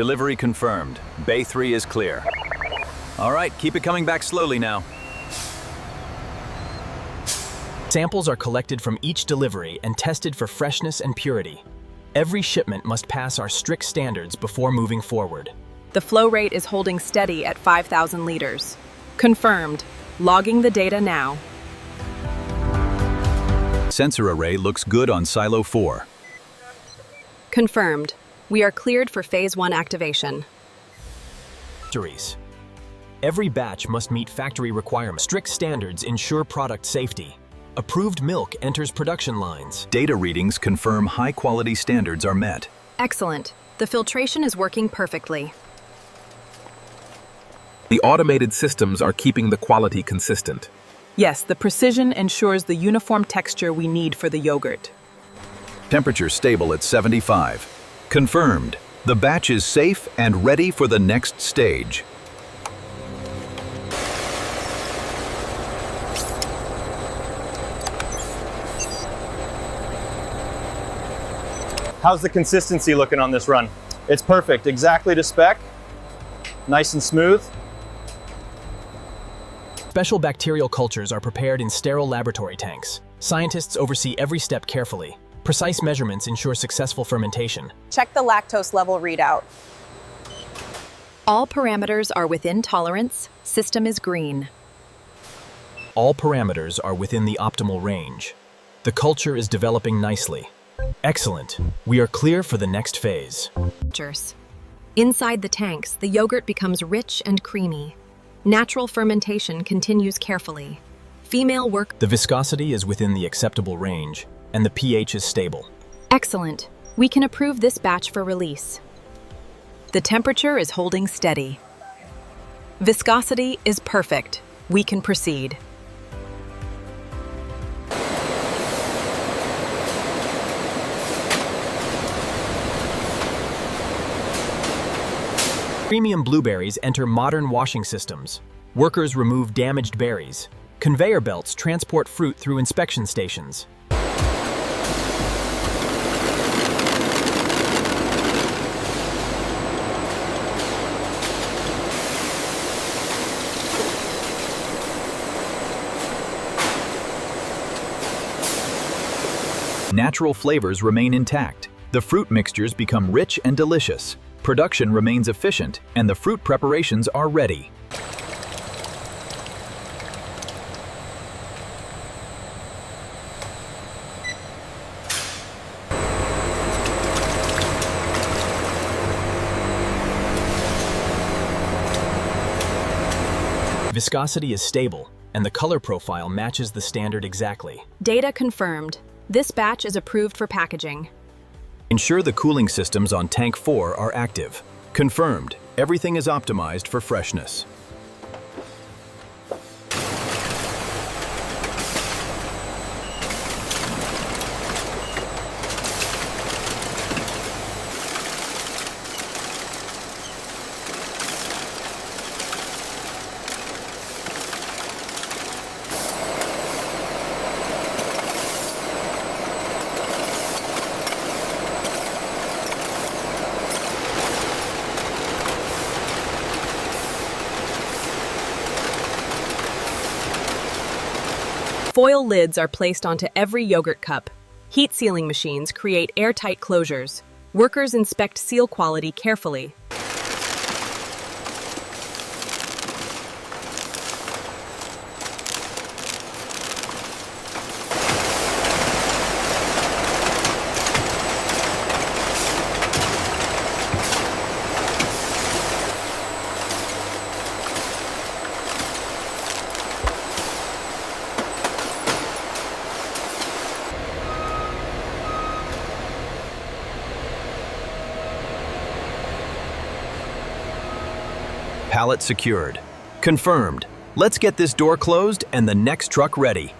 Delivery confirmed. Bay 3 is clear. All right, keep it coming back slowly now. Samples are collected from each delivery and tested for freshness and purity. Every shipment must pass our strict standards before moving forward. The flow rate is holding steady at 5,000 liters. Confirmed. Logging the data now. Sensor array looks good on Silo 4. Confirmed. We are cleared for Phase 1 activation. Every batch must meet factory requirements. Strict standards ensure product safety. Approved milk enters production lines. Data readings confirm high-quality standards are met. Excellent. The filtration is working perfectly. The automated systems are keeping the quality consistent. Yes, the precision ensures the uniform texture we need for the yogurt. Temperature stable at 75. Confirmed. The batch is safe and ready for the next stage. How's the consistency looking on this run? It's perfect, exactly to spec. Nice and smooth. Special bacterial cultures are prepared in sterile laboratory tanks. Scientists oversee every step carefully. Precise measurements ensure successful fermentation. Check the lactose level readout. All parameters are within tolerance. System is green. All parameters are within the optimal range. The culture is developing nicely. Excellent. We are clear for the next phase. Inside the tanks, the yogurt becomes rich and creamy. Natural fermentation continues carefully. The viscosity is within the acceptable range, and the pH is stable. Excellent. We can approve this batch for release. The temperature is holding steady. Viscosity is perfect. We can proceed. Premium blueberries enter modern washing systems. Workers remove damaged berries. Conveyor belts transport fruit through inspection stations. Natural flavors remain intact. The fruit mixtures become rich and delicious. Production remains efficient, and the fruit preparations are ready. Viscosity is stable, and the color profile matches the standard exactly. Data confirmed. This batch is approved for packaging. Ensure the cooling systems on Tank 4 are active. Confirmed. Everything is optimized for freshness. Foil lids are placed onto every yogurt cup. Heat sealing machines create airtight closures. Workers inspect seal quality carefully. Pallet secured. Confirmed. Let's get this door closed and the next truck ready.